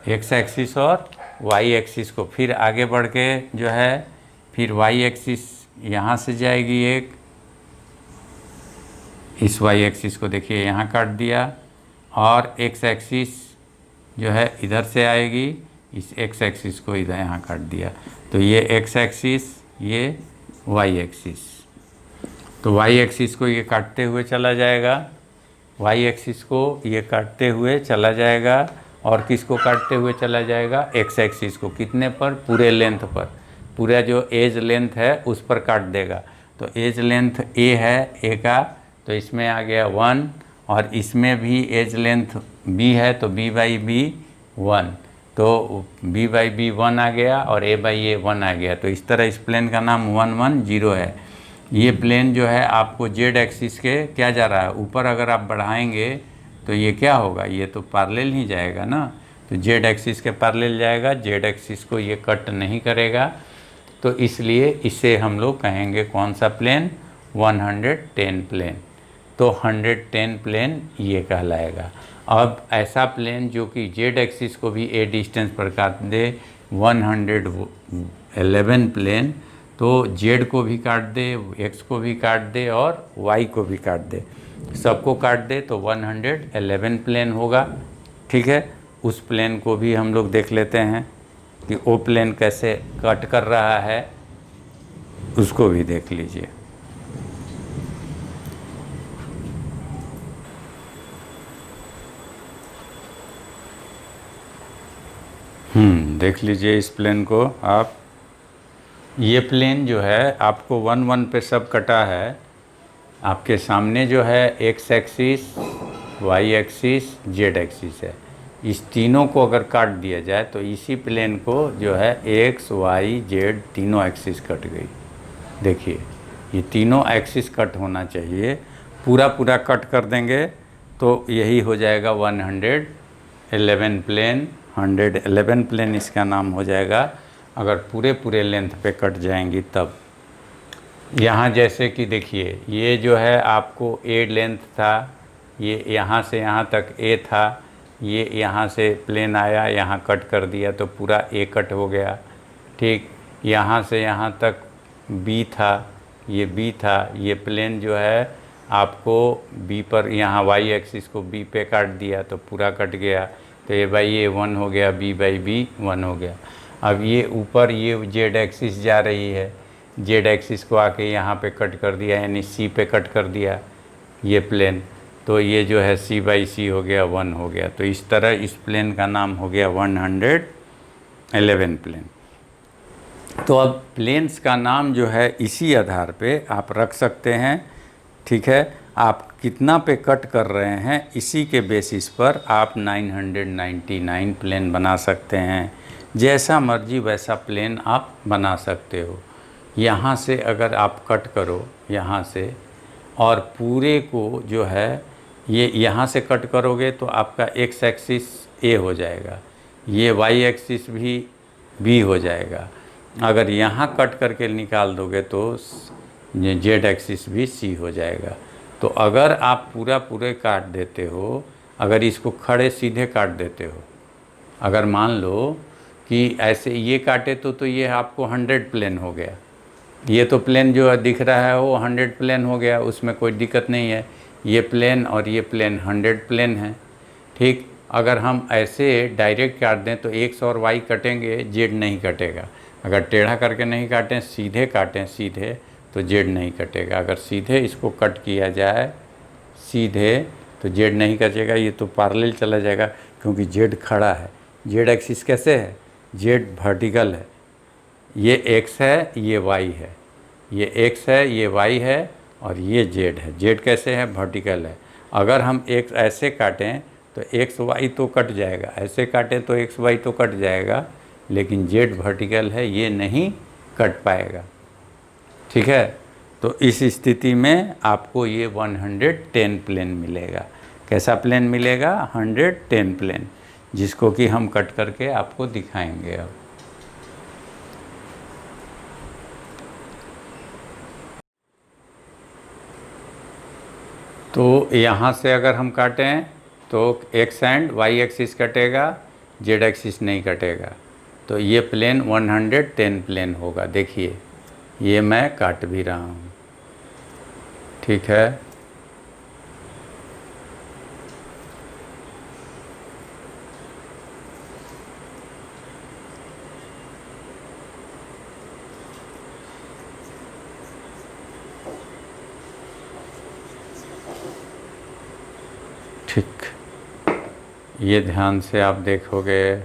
एक्स एक्सिस और वाई एक्सिस को। फिर आगे बढ़ के जो है फिर वाई एक्सिस यहाँ से जाएगी एक, इस वाई एक्सिस को देखिए यहाँ काट दिया, और एक्स एक्सिस जो है इधर से आएगी, इस एक्स एक्सिस को इधर यहाँ काट दिया। तो ये एक्स एक्सिस, ये वाई एक्सिस, तो वाई एक्सिस को ये काटते हुए चला जाएगा, वाई एक्सिस को ये काटते हुए चला जाएगा, और किसको काटते हुए चला जाएगा, एक्स एक्सिस को। कितने पर, पूरे लेंथ पर, पूरा जो एज लेंथ है उस पर काट देगा। तो एज लेंथ ए है, ए का, तो इसमें आ गया 1, और इसमें भी एज लेंथ बी है तो बी बाई बी 1, तो बी बाई बी 1 आ गया और ए बाई ए 1 आ गया। तो इस तरह इस प्लेन का नाम 1 1 0 है। ये प्लेन जो है आपको जेड एक्सिस के क्या जा रहा है, ऊपर अगर आप बढ़ाएंगे तो ये क्या होगा, ये तो पैरेलल ही जाएगा ना, तो जेड एक्सिस के पैरेलल जाएगा, जेड एक्सिस को ये कट नहीं करेगा। तो इसलिए इसे हम लोग कहेंगे कौन सा प्लेन, 110 प्लेन। तो 110 प्लेन ये कहलाएगा। अब ऐसा प्लेन जो कि जेड एक्सिस को भी ए डिस्टेंस पर काट दे, 111 प्लेन, तो जेड को भी काट दे, एक्स को भी काट दे और वाई को भी काट दे, सबको काट दे, तो 111 प्लेन होगा। ठीक है, उस प्लेन को भी हम लोग देख लेते हैं कि वो प्लेन कैसे कट कर रहा है, उसको भी देख लीजिए। देख लीजिए इस प्लेन को आप। ये प्लेन जो है आपको 1 1 पे सब कटा है। आपके सामने जो है X axis, Y axis, Z axis है। इस तीनों को अगर काट दिया जाए तो इसी प्लेन को जो है एक्स वाई जेड तीनों एक्सिस कट गई। देखिए ये तीनों एक्सिस कट होना चाहिए, पूरा पूरा कट कर देंगे तो यही हो जाएगा 111 प्लेन। 111 प्लेन इसका नाम हो जाएगा अगर पूरे पूरे लेंथ पे कट जाएंगी तब। यहाँ जैसे कि देखिए ये जो है आपको ए लेंथ था, ये यहाँ से यहाँ तक ए था, ये यहाँ से प्लेन आया, यहाँ कट कर दिया तो पूरा ए कट हो गया। ठीक, यहाँ से यहाँ तक बी था, ये बी था, ये प्लेन जो है आपको बी पर, यहाँ वाई एक्सिस को बी पे काट दिया तो पूरा कट गया, तो ए बाई ए 1 हो गया, बी बाई बी 1 हो गया। अब ये ऊपर ये जेड एक्सिस जा रही है, जेड एक्सिस को आके यहाँ पे कट कर दिया, यानी सी पे कट कर दिया ये प्लेन, तो ये जो है सी बाई सी हो गया, 1 हो गया। तो इस तरह इस प्लेन का नाम हो गया 111 प्लेन। तो अब प्लेन्स का नाम जो है इसी आधार पे आप रख सकते हैं। ठीक है, आप कितना पे कट कर रहे हैं इसी के बेसिस पर आप 999 प्लेन बना सकते हैं। जैसा मर्जी वैसा प्लेन आप बना सकते हो। यहाँ से अगर आप कट करो यहाँ से, और पूरे को जो है ये यहाँ से कट करोगे तो आपका एक्स एक्सिस ए हो जाएगा, ये वाई एक्सिस भी बी हो जाएगा। अगर यहाँ कट करके निकाल दोगे तो जेड एक्सिस भी सी हो जाएगा। तो अगर आप पूरे काट देते हो, अगर इसको खड़े सीधे काट देते हो, अगर मान लो कि ऐसे ये काटे तो ये आपको 100 प्लेन हो गया। ये तो प्लेन जो दिख रहा है वो 100 प्लेन हो गया, उसमें कोई दिक्कत नहीं है। ये प्लेन और ये प्लेन 100 प्लेन है। ठीक, अगर हम ऐसे डायरेक्ट काट दें तो एक्स और वाई कटेंगे, जेड नहीं कटेगा। अगर टेढ़ा करके नहीं काटें, सीधे काटें सीधे, तो जेड नहीं कटेगा। अगर सीधे इसको कट किया जाए सीधे तो जेड नहीं कटेगा, ये तो पैरेलल चला जाएगा क्योंकि जेड खड़ा है। जेड एक्सिस कैसे है, जेड वर्टिकल है, ये एक्स है ये वाई है, ये एक्स है ये वाई है और ये जेड है। जेड कैसे है, वर्टिकल है। अगर हम एक्स ऐसे काटें तो एक्स वाई तो कट जाएगा, ऐसे काटें तो एक्स वाई तो कट जाएगा, लेकिन जेड वर्टिकल है ये नहीं कट पाएगा। ठीक है, तो इस स्थिति में आपको ये 110 प्लेन मिलेगा। कैसा प्लेन मिलेगा, 110 प्लेन, जिसको कि हम कट करके आपको दिखाएंगे अब। तो यहाँ से अगर हम काटें तो एक्स एंड वाई एक्सिस कटेगा, जेड एक्सिस नहीं कटेगा। तो ये प्लेन 110 प्लेन होगा। देखिए ये मैं काट भी रहा हूँ। ठीक है, ठीक, ये ध्यान से आप देखोगे,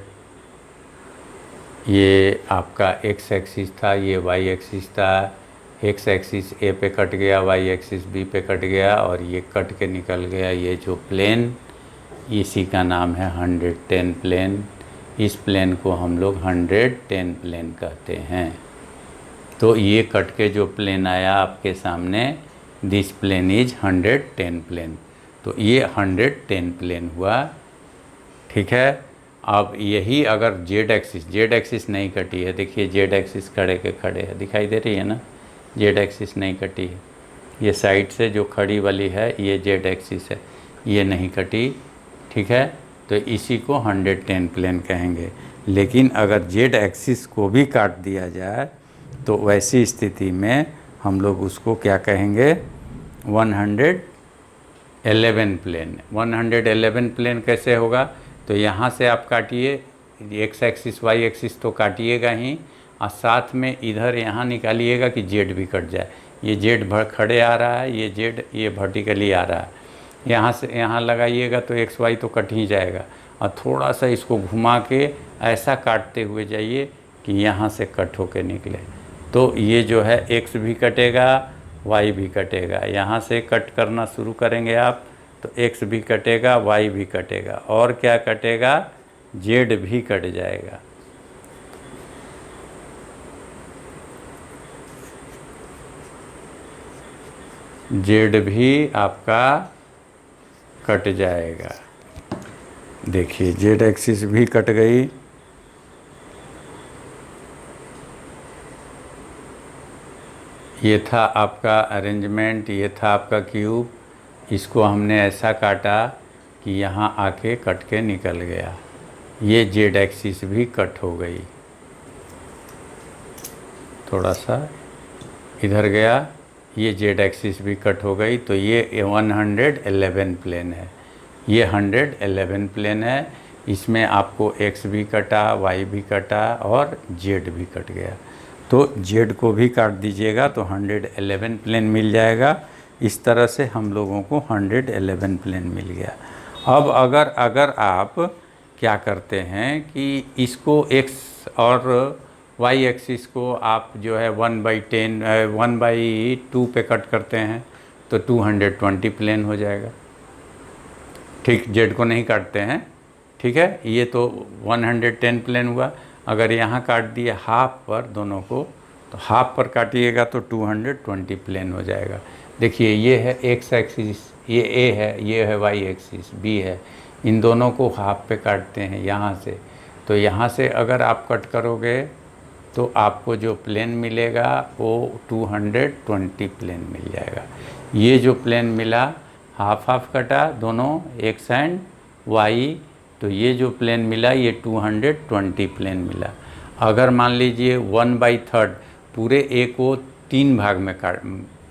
ये आपका एक्स एक्सिस था, ये वाई एक्सिस था। एक्स एक्सिस ए पे कट गया, वाई एक्सिस बी पे कट गया और ये कट के निकल गया। ये जो प्लेन, इसी का नाम है 110 प्लेन। इस प्लेन को हम लोग 110 प्लेन कहते हैं। तो ये कट के जो प्लेन आया आपके सामने, दिस प्लेन इज 110 प्लेन। तो ये 110 प्लेन हुआ, ठीक है। अब यही अगर जेड एक्सिस नहीं कटी है, देखिए जेड एक्सिस खड़े के खड़े है, दिखाई दे रही है ना, जेड एक्सिस नहीं कटी है। ये साइड से जो खड़ी वाली है ये जेड एक्सिस है, ये नहीं कटी, ठीक है। तो इसी को 110 प्लेन कहेंगे। लेकिन अगर जेड एक्सिस को भी काट दिया जाए तो वैसी स्थिति में हम लोग उसको क्या कहेंगे, 111 प्लेन। 111 प्लेन कैसे होगा, तो यहाँ से आप काटिए, एक्स एक्सिस वाई एक्सिस तो काटिएगा ही, और साथ में इधर यहाँ निकालिएगा कि जेड भी कट जाए। ये जेड खड़े आ रहा है, ये जेड ये वर्टिकली आ रहा है, यहाँ से यहाँ लगाइएगा तो एक्स वाई तो कट ही जाएगा। और थोड़ा सा इसको घुमा के ऐसा काटते हुए जाइए कि यहाँ से कट होके निकले। तो ये जो है एक्स भी कटेगा, वाई भी कटेगा। यहाँ से कट करना शुरू करेंगे आप तो एक्स भी कटेगा, वाई भी कटेगा, और क्या कटेगा, जेड भी कट जाएगा। जेड भी आपका कट जाएगा। देखिए जेड एक्सिस भी कट गई, ये था आपका अरेंजमेंट, ये था आपका क्यूब। इसको हमने ऐसा काटा कि यहाँ आके कट के निकल गया। ये जेड एक्सिस भी कट हो गई, थोड़ा सा इधर गया, ये जेड एक्सिस भी कट हो गई। तो ये 111 प्लेन है, ये 111 प्लेन है। इसमें आपको एक्स भी कटा, वाई भी कटा और जेड भी कट गया। तो जेड को भी काट दीजिएगा तो 111 प्लेन मिल जाएगा। इस तरह से हम लोगों को 111 प्लेन मिल गया। अब अगर आप क्या करते हैं कि इसको एक्स और वाई एक्सिस को आप जो है 1/10 1/2 पे कट करते हैं तो 220 प्लेन हो जाएगा। ठीक, जेड को नहीं काटते हैं, ठीक है। ये तो 110 प्लेन हुआ। अगर यहाँ काट दिए हाफ पर दोनों को, तो हाफ पर काटिएगा तो 220 प्लेन हो जाएगा। देखिए ये है एक्स एक्सिस, ये ए है, ये है वाई एक्सिस, बी है। इन दोनों को हाफ पे काटते हैं यहाँ से। तो यहाँ से अगर आप कट करोगे तो आपको जो प्लेन मिलेगा वो 220 प्लेन मिल जाएगा। ये जो प्लेन मिला हाफ हाफ कटा दोनों, एक्स एंड वाई, तो ये जो प्लेन मिला ये 220 प्लेन मिला। अगर मान लीजिए 1/3 पूरे ए को 3 भाग में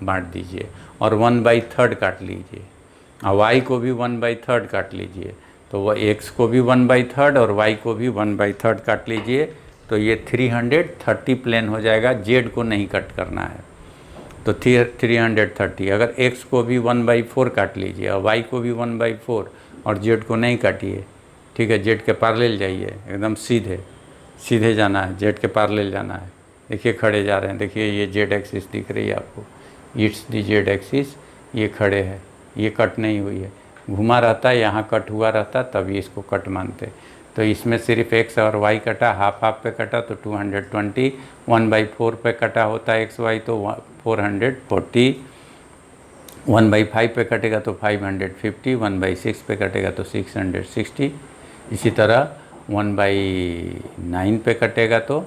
बांट दीजिए और 1/3 काट लीजिए, और वाई को भी 1/3 काट लीजिए, तो वह एक्स को भी 1/3 और वाई को भी 1/3 काट लीजिए, तो ये 330 प्लेन हो जाएगा। जेड को नहीं कट करना है तो 330। अगर एक्स को भी 1/4 काट लीजिए और वाई को भी 1/4 और जेड को नहीं काटिए, ठीक है। जेड के पैरेलल जाइए, एकदम सीधे जाना है, जेड के पैरेलल जाना है। देखिए खड़े जा रहे हैं, देखिए ये जेड एक्सिस दिख रही है आपको, इट्स दी जेड एक्सिस, ये खड़े है, ये कट नहीं हुई है। घुमा रहता है, यहाँ कट हुआ रहता तभी इसको कट मानते। तो इसमें सिर्फ एक्स और वाई कटा, हाफ हाफ पे कटा तो 220, 1/4 पे कटा होता है एक्स वाई तो 440, 1/5 पे कटेगा तो 550, 1/6 पे कटेगा तो 660, इसी तरह 1/9 पे कटेगा तो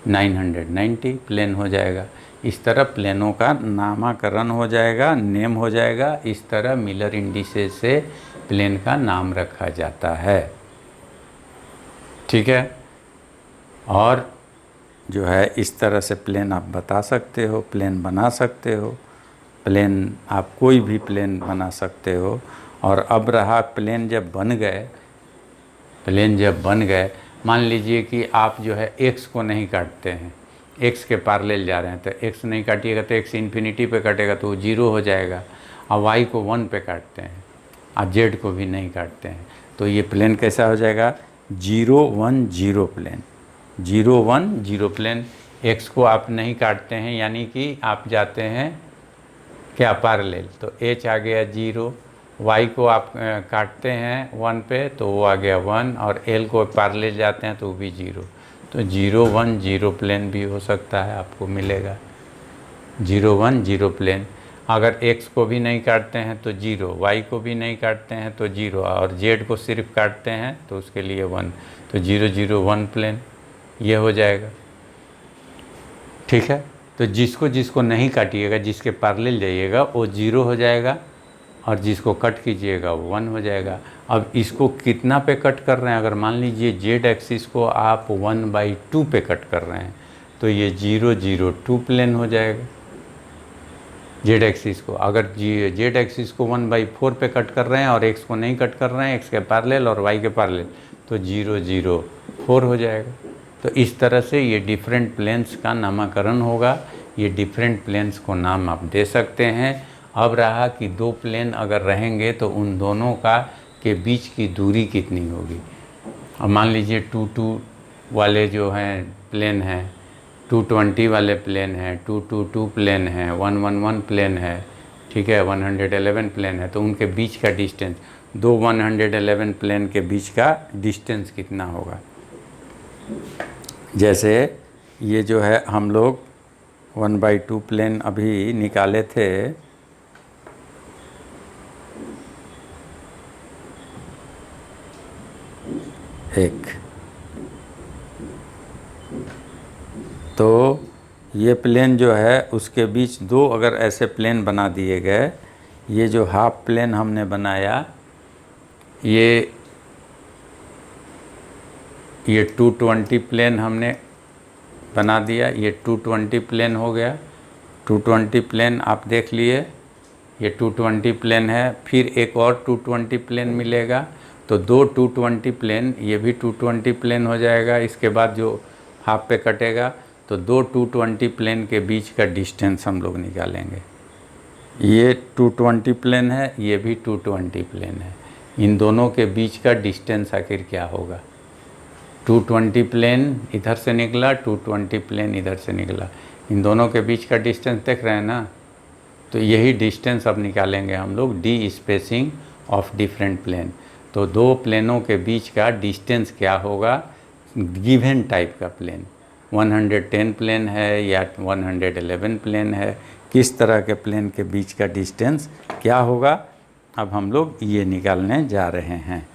990 प्लेन हो जाएगा। इस तरह प्लेनों का नामकरण हो जाएगा, नेम हो जाएगा। इस तरह मिलर इंडिसेस से प्लेन का नाम रखा जाता है, ठीक है। और जो है इस तरह से प्लेन आप बता सकते हो, प्लेन बना सकते हो, प्लेन आप कोई भी प्लेन बना सकते हो। और अब रहा प्लेन जब बन गए, मान लीजिए कि आप जो है एक्स को नहीं काटते हैं, एक्स के पैरेलल जा रहे हैं, तो एक्स नहीं काटिएगा तो एक्स इन्फिनिटी पे कटेगा तो वो 0 हो जाएगा। और वाई को 1 पे काटते हैं और जेड को भी नहीं काटते हैं तो ये प्लेन कैसा हो जाएगा, 0 1 0 प्लेन, 0 1 0 प्लेन। एक्स को आप नहीं काटते हैं, यानी कि आप जाते हैं क्या, पैरेलल, तो एच आ गया 0। वाई को आप काटते हैं 1 पे तो वो आ गया 1, और एल को पैरेलल जाते हैं तो वो भी 0। तो 0 1 0 प्लेन भी हो सकता है, आपको मिलेगा 0 1 0 प्लेन। अगर x को भी नहीं काटते हैं तो 0, y को भी नहीं काटते हैं तो 0, और z को सिर्फ काटते हैं तो उसके लिए 1, तो 0 0 1 प्लेन ये हो जाएगा। ठीक है, तो जिसको जिसको नहीं काटिएगा, जिसके पैरेलल जाइएगा वो 0 हो जाएगा, और जिसको कट कीजिएगा वो 1 हो जाएगा। अब इसको कितना पे कट कर रहे हैं, अगर मान लीजिए जेड एक्सिस को आप 1/2 पे कट कर रहे हैं तो ये 0 0 2 प्लेन हो जाएगा जेड एक्सिस को। अगर जेड एक्सिस को 1/4 पे कट कर रहे हैं और एक्स को नहीं कट कर रहे हैं, एक्स के पैरेलल और वाई के पैरेलल, तो 0 0 4 हो जाएगा। तो इस तरह से ये डिफरेंट प्लेन्स का नामकरण होगा, ये डिफरेंट प्लेन्स को नाम आप दे सकते हैं। अब रहा कि दो प्लेन अगर रहेंगे तो उन दोनों का के बीच की दूरी कितनी होगी। अब मान लीजिए 2 2 वाले जो हैं प्लेन हैं, 220 वाले प्लेन हैं, 222 प्लेन है, 111 प्लेन है, ठीक है, 111 प्लेन है, तो उनके बीच का डिस्टेंस, दो 111 प्लेन के बीच का डिस्टेंस कितना होगा। जैसे ये जो है हम लोग 1/2 प्लेन अभी निकाले थे, एक, तो ये प्लेन जो है उसके बीच दो अगर ऐसे प्लेन बना दिए गए, ये जो हाफ प्लेन हमने बनाया ये 220 प्लेन हमने बना दिया, ये 220 प्लेन हो गया। 220 प्लेन आप देख लिए, ये 220 प्लेन है। फिर एक और 220 प्लेन मिलेगा, तो दो 220 प्लेन, ये भी 220 प्लेन हो जाएगा। इसके बाद जो हाफ पे कटेगा तो दो 220 प्लेन के बीच का डिस्टेंस हम लोग निकालेंगे। ये 220 प्लेन है, ये भी 220 प्लेन है, इन दोनों के बीच का डिस्टेंस आखिर क्या होगा। 220 प्लेन इधर से निकला, 220 प्लेन इधर से निकला, इन दोनों के बीच का डिस्टेंस देख रहे हैं ना। तो यही डिस्टेंस अब निकालेंगे हम लोग, D spacing of different plane. तो दो प्लेनों के बीच का डिस्टेंस क्या होगा गिवन टाइप का प्लेन, 110 प्लेन है या 111 प्लेन है, किस तरह के प्लेन के बीच का डिस्टेंस क्या होगा, अब हम लोग ये निकालने जा रहे हैं।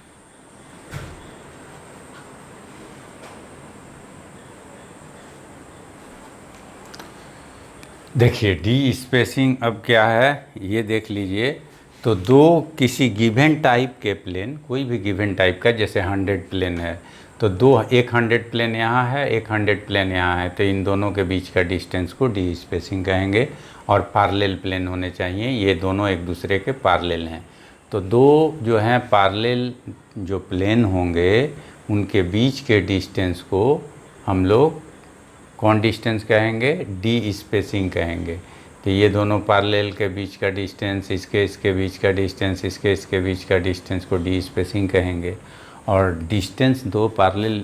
देखिए डी स्पेसिंग अब क्या है ये देख लीजिए। तो दो किसी गिवन टाइप के प्लेन, कोई भी गिवन टाइप का, जैसे 100 प्लेन है तो एक 100 प्लेन यहाँ है, एक 100 प्लेन यहाँ है, तो इन दोनों के बीच का डिस्टेंस को डी स्पेसिंग कहेंगे। और पैरेलल प्लेन होने चाहिए, ये दोनों एक दूसरे के पैरेलल हैं। तो दो जो हैं पैरेलल जो प्लेन होंगे उनके बीच के डिस्टेंस को हम लोग कौन डिस्टेंस कहेंगे, डी स्पेसिंग कहेंगे। तो ये दोनों पैरेलल के बीच का डिस्टेंस, इसके बीच का डिस्टेंस, इसके बीच का डिस्टेंस को डी स्पेसिंग कहेंगे। और डिस्टेंस दो पैरेलल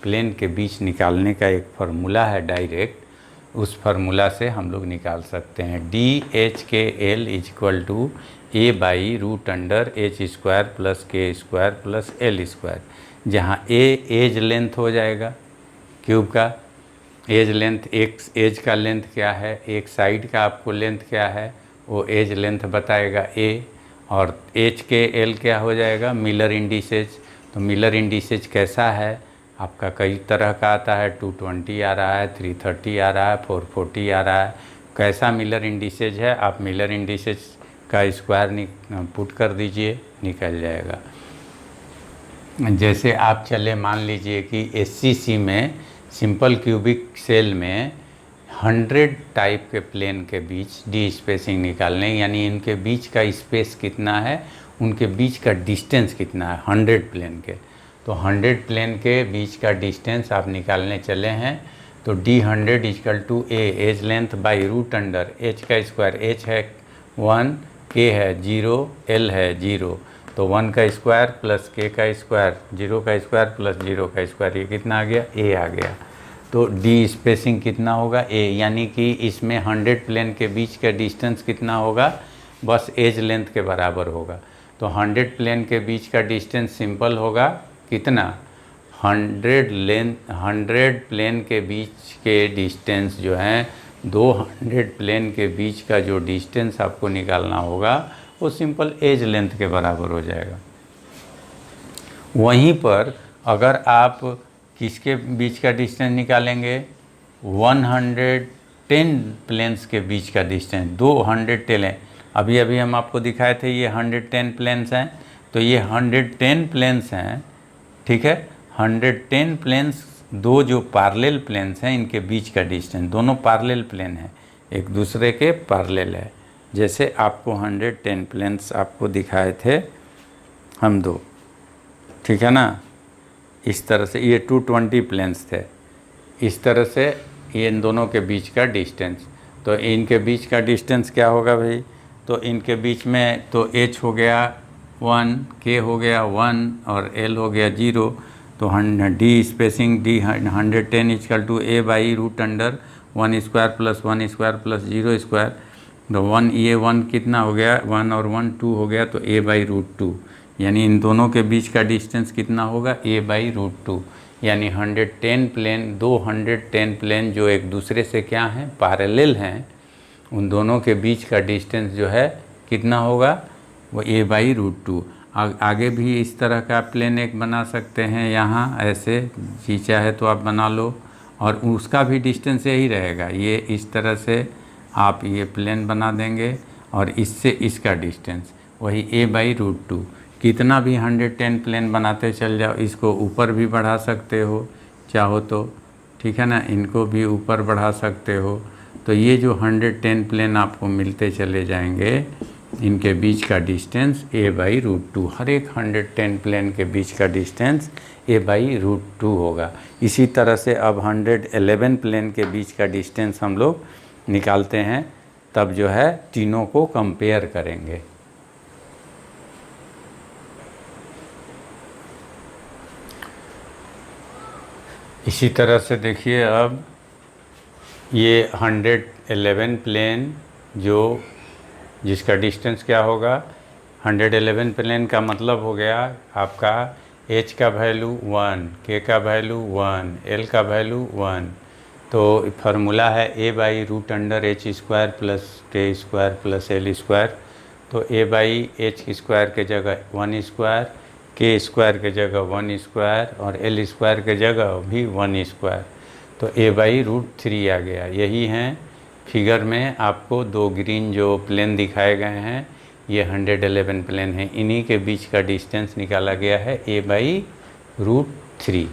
प्लेन के बीच निकालने का एक फार्मूला है डायरेक्ट, उस फार्मूला से हम लोग निकाल सकते हैं। D H K L equal to A by root under H square plus K square plus L square, जहाँ ए एज लेंथ हो जाएगा क्यूब का, एज लेंथ, एक एज का लेंथ क्या है, एक साइड का आपको लेंथ क्या है वो एज लेंथ बताएगा ए, और एच के एल क्या हो जाएगा मिलर इंडिसेज। तो मिलर इंडिसेज कैसा है आपका, कई तरह का आता है, 220 आ रहा है, 330 आ रहा है, 440 आ रहा है। कैसा मिलर इंडिसेज है, आप मिलर इंडिसेज का स्क्वायर पुट कर दीजिए, निकल जाएगा। जैसे आप चले मान लीजिए कि एससीसी में सिंपल क्यूबिक सेल में 100 टाइप के प्लेन के बीच डी स्पेसिंग निकालने, यानी इनके बीच का स्पेस कितना है, उनके बीच का डिस्टेंस कितना है 100 प्लेन के। तो 100 प्लेन के बीच का डिस्टेंस आप निकालने चले हैं, तो D100 equal to A edge length by root under H का स्क्वायर, एच है 1, के है 0, एल है 0, तो 1 का स्क्वायर प्लस k का स्क्वायर, 0 का स्क्वायर प्लस 0 का स्क्वायर, ये कितना आ गया, a आ गया। तो d स्पेसिंग कितना होगा, a, यानी कि इसमें 100 प्लेन के बीच का डिस्टेंस कितना होगा, बस एज लेंथ के बराबर होगा। तो 100 प्लेन के बीच का डिस्टेंस सिंपल होगा कितना, 100 प्लेन के बीच के डिस्टेंस जो हैं, 200 प्लेन के बीच का जो डिस्टेंस आपको निकालना होगा वो सिंपल एज लेंथ के बराबर हो जाएगा। वहीं पर अगर आप किसके बीच का डिस्टेंस निकालेंगे, 110 प्लेन्स के बीच का डिस्टेंस, 210 है, अभी अभी हम आपको दिखाए थे ये 110 प्लेन्स हैं, तो ये 110 प्लेन्स हैं, ठीक है। 110 प्लेन्स, दो जो पैरेलल प्लेन्स हैं इनके बीच का डिस्टेंस, दोनों पैरेलल प्लेन हैं, एक दूसरे के पैरेलल है। जैसे आपको 110 प्लेन्स आपको दिखाए थे हम दो, ठीक है ना, इस तरह से ये 220 प्लेन्स थे, इस तरह से ये इन दोनों के बीच का डिस्टेंस। तो इनके बीच का डिस्टेंस क्या होगा भाई, तो इनके बीच में तो h हो गया 1, k हो गया 1 और l हो गया 0। तो d spacing d 110 equal to a by root under 1 square plus 1 square plus 0 square. तो 1, ये 1 कितना हो गया, 1 और 1 2 हो गया, तो a बाई रूट 2, यानी इन दोनों के बीच का डिस्टेंस कितना होगा, a बाई रूट 2। यानी 110 प्लेन, 210 प्लेन जो एक दूसरे से क्या हैं, पैरेलल हैं, उन दोनों के बीच का डिस्टेंस जो है कितना होगा, वो a बाई रूट 2। आगे भी इस तरह का प्लेन एक बना सकते हैं, यहाँ ऐसे जी चाहे तो आप बना लो, और उसका भी डिस्टेंस यही रहेगा, ये इस तरह से आप ये प्लेन बना देंगे और इससे इसका डिस्टेंस वही a बाई रूट 2। कितना भी 110 प्लेन बनाते चल जाओ, इसको ऊपर भी बढ़ा सकते हो चाहो तो, ठीक है ना, इनको भी ऊपर बढ़ा सकते हो। तो ये जो 110 प्लेन आपको मिलते चले जाएंगे, इनके बीच का डिस्टेंस a बाई रूट 2, हर एक 110 प्लेन के बीच का डिस्टेंस a बाई रूट 2 होगा। इसी तरह से अब 111 प्लेन के बीच का डिस्टेंस हम लोग निकालते हैं, तब जो है तीनों को कंपेयर करेंगे। इसी तरह से देखिए, अब ये 111 प्लेन जो जिसका डिस्टेंस क्या होगा, 111 प्लेन का मतलब हो गया आपका h का वैल्यू 1, k का वैल्यू 1, l का वैल्यू 1। तो फार्मूला है a by root under h square plus k square plus l square. तो a बाई h स्क्वायर के जगह 1 स्क्वायर, k स्क्वायर के जगह 1 स्क्वायर और l स्क्वायर के जगह भी 1 स्क्वायर। तो a बाई रूट 3 आ गया। यही हैं फिगर में आपको दो ग्रीन जो प्लेन दिखाए गए हैं, ये 111 प्लेन हैं, इन्हीं के बीच का डिस्टेंस निकाला गया है a बाई रूट 3।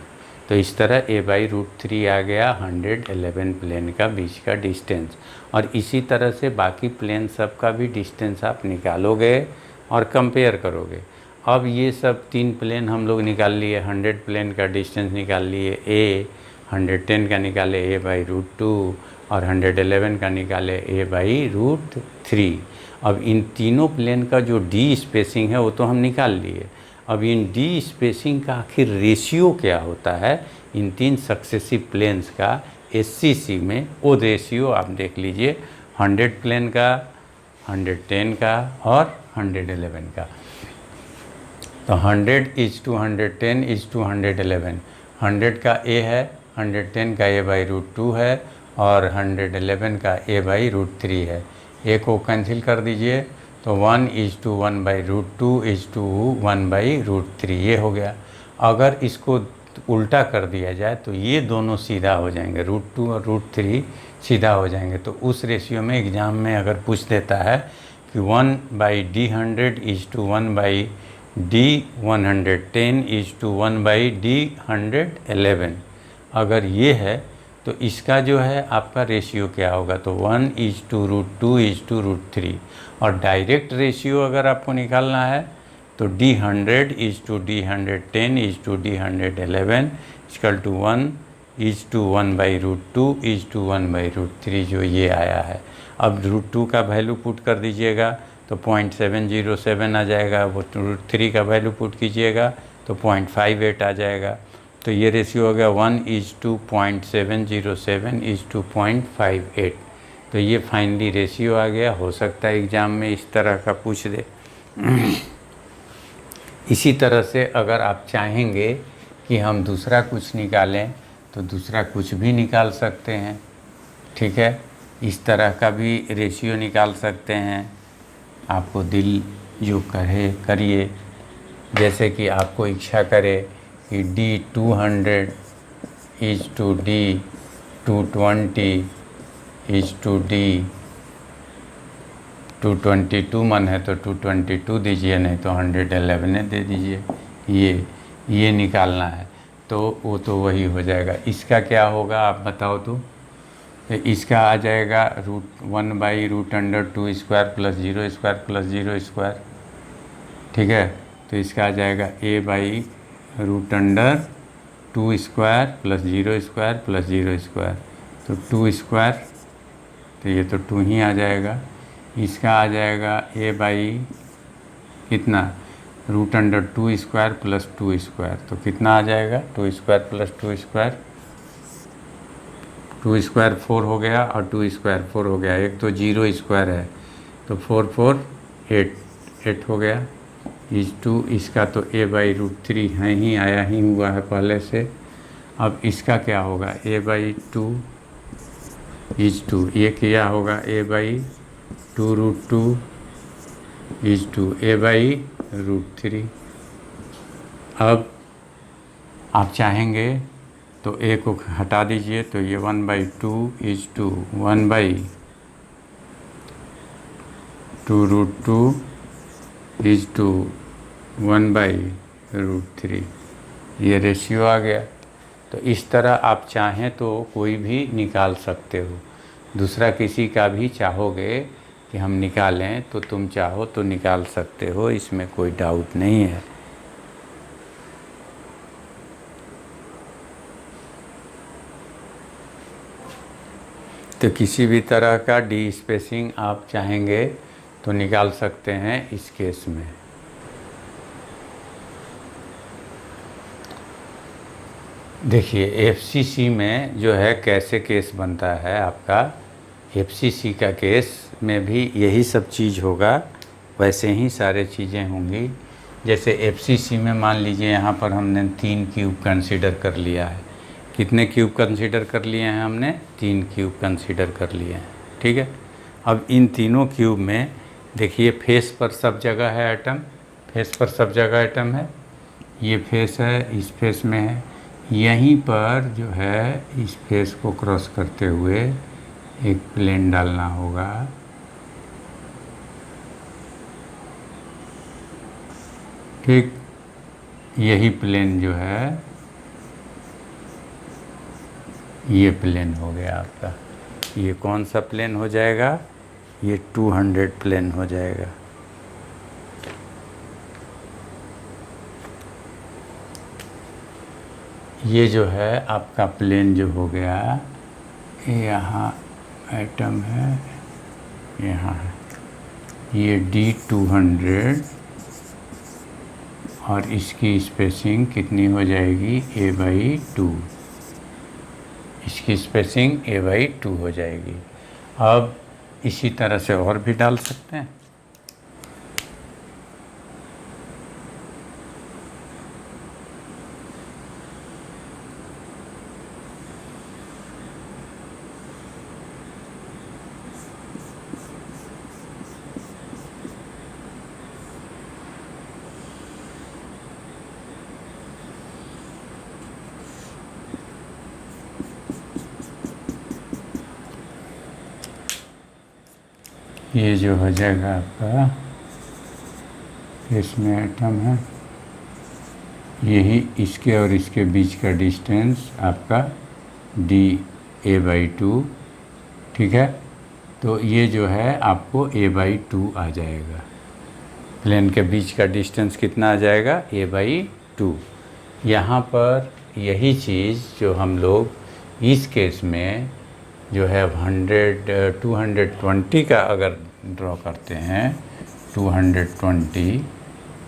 तो इस तरह a बाई रूट 3 आ गया 111 प्लेन का बीच का डिस्टेंस। और इसी तरह से बाकी प्लेन सब का भी डिस्टेंस आप निकालोगे और कंपेयर करोगे। अब ये सब 3 प्लेन हम लोग निकाल लिए, 100 प्लेन का डिस्टेंस निकाल लिए a, 110 का निकाले a बाई रूट 2 और 111 का निकाले a बाई रूट 3। अब इन तीनों प्लेन का जो d स्पेसिंग है वो तो हम निकाल लिए। अब इन d स्पेसिंग का आखिर रेशियो क्या होता है इन तीन सक्सेसिव प्लेन्स का SCC में, वो रेशियो आप देख लीजिए, 100 प्लेन का, 110 का और 111 का। तो 100:110:111, 100 का a है, 110 का a बाई रूट 2 है और 111 का a बाई रूट 3 है। a को कैंसिल कर दीजिए तो 1:1 बाई रूट 2:1 बाई रूट 3 ये हो गया। अगर इसको उल्टा कर दिया जाए तो ये दोनों सीधा हो जाएंगे, रूट 2 और रूट 3 सीधा हो जाएंगे। तो उस रेशियो में एग्ज़ाम में अगर पूछ देता है कि 1/D100:1/D110:1/D111, अगर ये है तो इसका जो है आपका रेशियो क्या होगा, तो 1:√2:√3। और डायरेक्ट रेशियो अगर आपको निकालना है तो D100:D110:D111 = 1:1/√2:1/√3 जो ये आया है। अब √2 का वैल्यू पुट कर दीजिएगा तो तो 0.707 आ जाएगा। वो √3 का वैल्यू पुट कीजिएगा तो 0.58 आ जाएगा। तो ये रेशियो हो गया 1:0.707 तो ये फाइनली रेशियो आ गया। हो सकता है एग्ज़ाम में इस तरह का पूछ दे। इसी तरह से अगर आप चाहेंगे कि हम दूसरा कुछ निकालें तो दूसरा कुछ भी निकाल सकते हैं, ठीक है। इस तरह का भी रेशियो निकाल सकते हैं। आपको दिल जो करिए, जैसे कि आपको इच्छा करे कि D200 is to D220 is to D222 मन है तो 222 दीजिए, नहीं तो 111 दे दीजिए। ये निकालना है तो वो तो वही हो जाएगा। इसका क्या होगा आप बताओ तो इसका आ जाएगा √1/√2² + 0² + 0², ठीक है। तो इसका आ जाएगा A/√2² + 0² + 0², तो 2², तो ये तो 2 ही आ जाएगा। इसका आ जाएगा कितना √2² + 2², तो कितना आ जाएगा 2² + 2², 2² 4 हो गया और 2² 4 हो गया। एक तो 0² है तो 4 4 8 हो गया। इसका तो A/√3 है ही, आया ही हुआ है पहले से। अब इसका क्या होगा A/2 इज टू, ये क्या होगा A/2√2 इज टू A/√3। अब आप चाहेंगे तो A को हटा दीजिए तो ये 1/2 इज टू 1/2√2 इज टू 1/√3, ये रेशियो आ गया। तो इस तरह आप चाहें तो कोई भी निकाल सकते हो। दूसरा किसी का भी चाहोगे कि हम निकालें तो तुम चाहो तो निकाल सकते हो, इसमें कोई डाउट नहीं है। तो किसी भी तरह का डी स्पेसिंग आप चाहेंगे तो निकाल सकते हैं इस केस में। देखिए एफसीसी में जो है कैसे केस बनता है आपका, एफसीसी का केस में भी यही सब चीज़ होगा, वैसे ही सारे चीज़ें होंगी। जैसे एफसीसी में मान लीजिए यहाँ पर हमने 3 क्यूब कंसीडर कर लिया है। कितने क्यूब कंसीडर कर लिए हैं हमने? 3 क्यूब कंसीडर कर लिए हैं, ठीक है। अब इन तीनों क्यूब में देखिए फेस पर सब जगह है एटम, फेस पर सब जगह एटम है। ये फेस है, इस फेस में है। यहीं पर जो है इस फेस को क्रॉस करते हुए एक प्लेन डालना होगा, ठीक। यही प्लेन जो है ये प्लेन हो गया आपका। ये कौन सा प्लेन हो जाएगा? ये 200 प्लेन हो जाएगा। ये जो है आपका प्लेन जो हो गया, यहाँ एटम है, यहाँ है, ये D200 और इसकी स्पेसिंग कितनी हो जाएगी? A/2। इसकी स्पेसिंग A/2 हो जाएगी। अब इसी तरह से और भी डाल सकते हैं। ये जो हो जाएगा आपका, इसमें एटम है, यही इसके और इसके बीच का डिस्टेंस आपका A/2, ठीक है। तो ये जो है आपको A/2 आ जाएगा। प्लेन के बीच का डिस्टेंस कितना आ जाएगा? A/2। यहाँ पर यही चीज़ जो हम लोग इस केस में जो है 220 का अगर ड्रॉ करते हैं 220,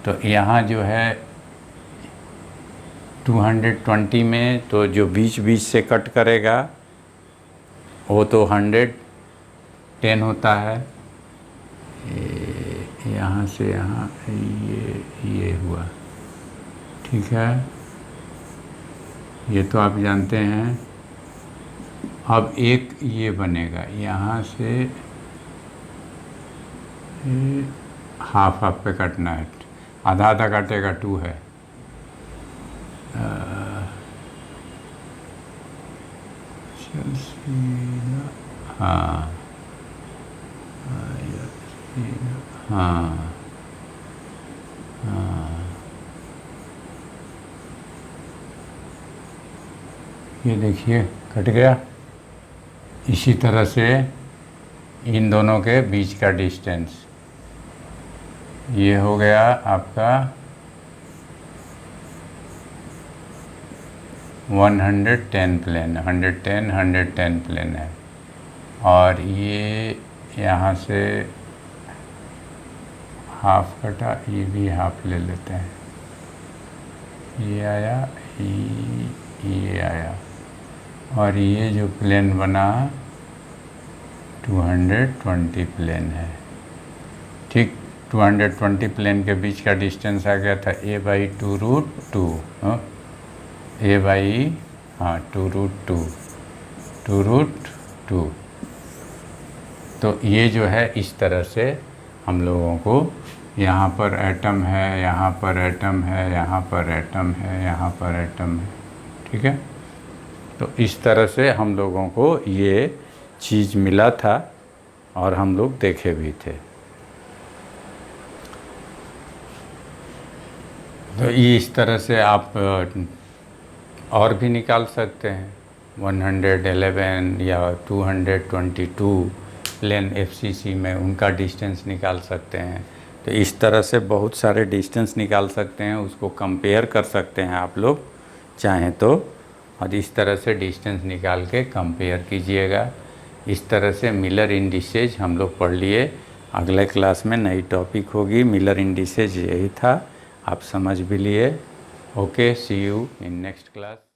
तो यहाँ जो है 220 में तो जो बीच बीच से कट करेगा वो तो 110 होता है। यहाँ से यहाँ ये हुआ, ठीक है, ये तो आप जानते हैं। अब एक ये बनेगा, यहाँ से हाफ हाफ पे काटना है, आधा आधा काटेगा, 2 है। हाँ हाँ हाँ, ये देखिए कट गया। इसी तरह से इन दोनों के बीच का डिस्टेंस ये हो गया आपका 110 प्लेन, 110 प्लेन है। और ये यहाँ से हाफ कटा, ये भी हाफ ले लेते हैं, ये आया, ये आया, और ये जो प्लेन बना 220 प्लेन है, ठीक। 220 प्लेन के बीच का डिस्टेंस आ गया था a/2√2, a/2√2। तो ये जो है इस तरह से हम लोगों को, यहाँ पर एटम है, यहाँ पर एटम है, यहाँ पर एटम है, यहाँ पर एटम है, ठीक है। तो इस तरह से हम लोगों को ये चीज़ मिला था और हम लोग देखे भी थे। तो ये इस तरह से आप और भी निकाल सकते हैं। 111 या 222 प्लेन FCC में उनका डिस्टेंस निकाल सकते हैं। तो इस तरह से बहुत सारे डिस्टेंस निकाल सकते हैं, उसको कंपेयर कर सकते हैं आप लोग चाहें तो, और इस तरह से डिस्टेंस निकाल के कंपेयर कीजिएगा। इस तरह से मिलर इंडिसेज हम लोग पढ़ लिए। अगले क्लास में नई टॉपिक होगी। मिलर इंडिसेज यही था, आप समझ भी लिए। Okay, see you in next class.